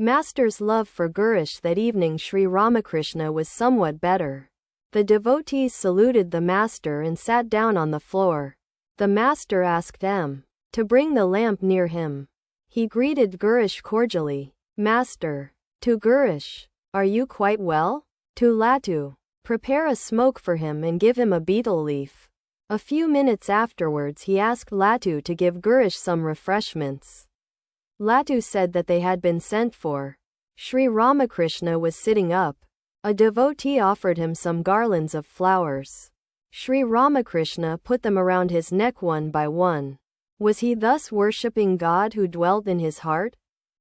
Master's love for Girish that evening. Sri Ramakrishna was somewhat better. The devotees saluted the master and sat down on the floor. The master asked M to bring the lamp near him. He greeted Girish cordially. Master. To Girish. Are you quite well? To Latu. Prepare a smoke for him and give him a betel leaf. A few minutes afterwards he asked Latu to give Girish some refreshments. Latu said that they had been sent for. Sri Ramakrishna was sitting up. A devotee offered him some garlands of flowers. Sri Ramakrishna put them around his neck one by one. Was he thus worshipping God who dwelt in his heart?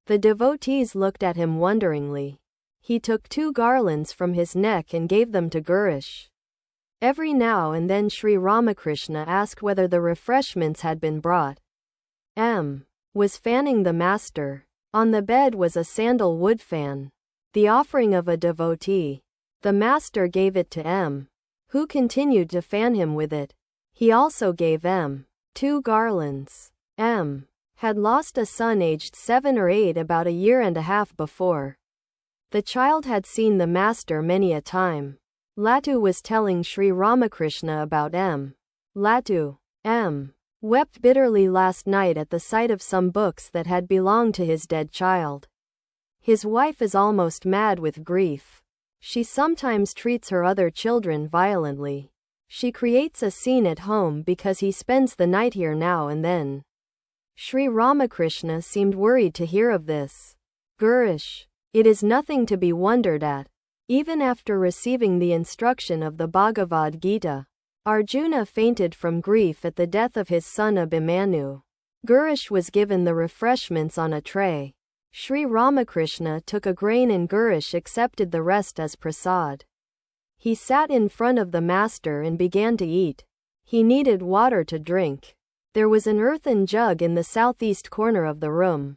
The devotees looked at him wonderingly. He took 2 garlands from his neck and gave them to Girish. Every now and then Sri Ramakrishna asked whether the refreshments had been brought. M was fanning the master. On the bed was a sandal-wood fan. The offering of a devotee. The master gave it to M, who continued to fan him with it. He also gave M 2 garlands. M had lost a son aged 7 or 8 about a year and a half before. The child had seen the master many a time. Latu was telling Sri Ramakrishna about M. Latu. M wept bitterly last night at the sight of some books that had belonged to his dead child. His wife is almost mad with grief. She sometimes treats her other children violently. She creates a scene at home because he spends the night here now and then. Sri Ramakrishna seemed worried to hear of this. Girish. It is nothing to be wondered at. Even after receiving the instruction of the Bhagavad Gita, Arjuna fainted from grief at the death of his son Abhimanyu. Girish was given the refreshments on a tray. Sri Ramakrishna took a grain and Girish accepted the rest as prasad. He sat in front of the master and began to eat. He needed water to drink. There was an earthen jug in the southeast corner of the room.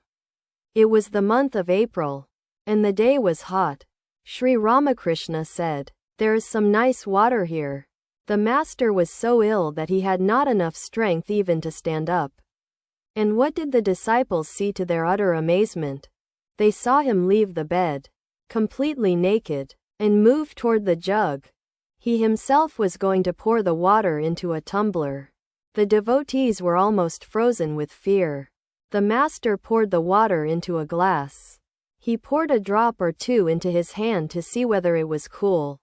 It was the month of April, and the day was hot. Sri Ramakrishna said, "There is some nice water here." The master was so ill that he had not enough strength even to stand up. And what did the disciples see to their utter amazement? They saw him leave the bed, completely naked, and move toward the jug. He himself was going to pour the water into a tumbler. The devotees were almost frozen with fear. The master poured the water into a glass. He poured a drop or 2 into his hand to see whether it was cool.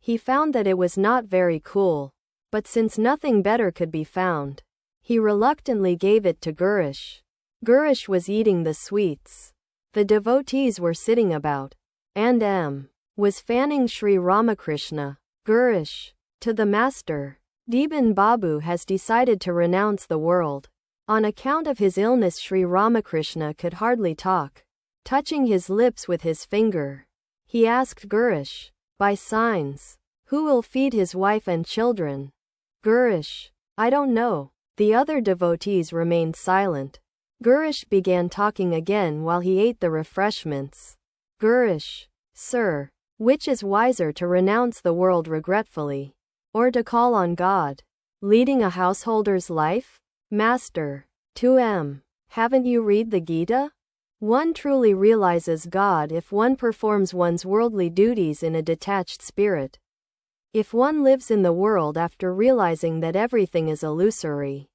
He found that it was not very cool, but since nothing better could be found, he reluctantly gave it to Girish. Girish was eating the sweets. The devotees were sitting about, and M was fanning Sri Ramakrishna. Girish. To the master. Deban Babu has decided to renounce the world. On account of his illness Sri Ramakrishna could hardly talk. Touching his lips with his finger, he asked Girish, by signs, who will feed his wife and children? Girish. I don't know. The other devotees remained silent. Girish began talking again while he ate the refreshments. Girish. Sir, which is wiser, to renounce the world regretfully, or to call on God? Leading a householder's life? Master. To M. Haven't you read the Gita? One truly realizes God if one performs one's worldly duties in a detached spirit. If one lives in the world after realizing that everything is illusory.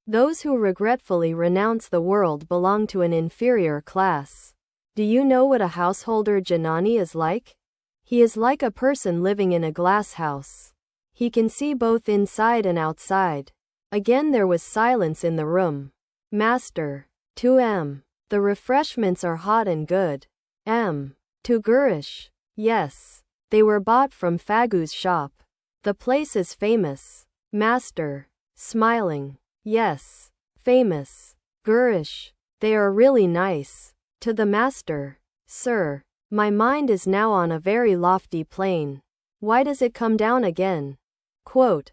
Those who regretfully renounce the world belong to an inferior class. Do you know what a householder Janani is like? He is like a person living in a glass house. He can see both inside and outside. Again there was silence in the room. Master. To M. The refreshments are hot and good. M. To Girish. Yes. They were bought from Fagu's shop. The place is famous. Master. Smiling. Yes. Famous. Girish. They are really nice. To the master. Sir. My mind is now on a very lofty plane. Why does it come down again? Quote.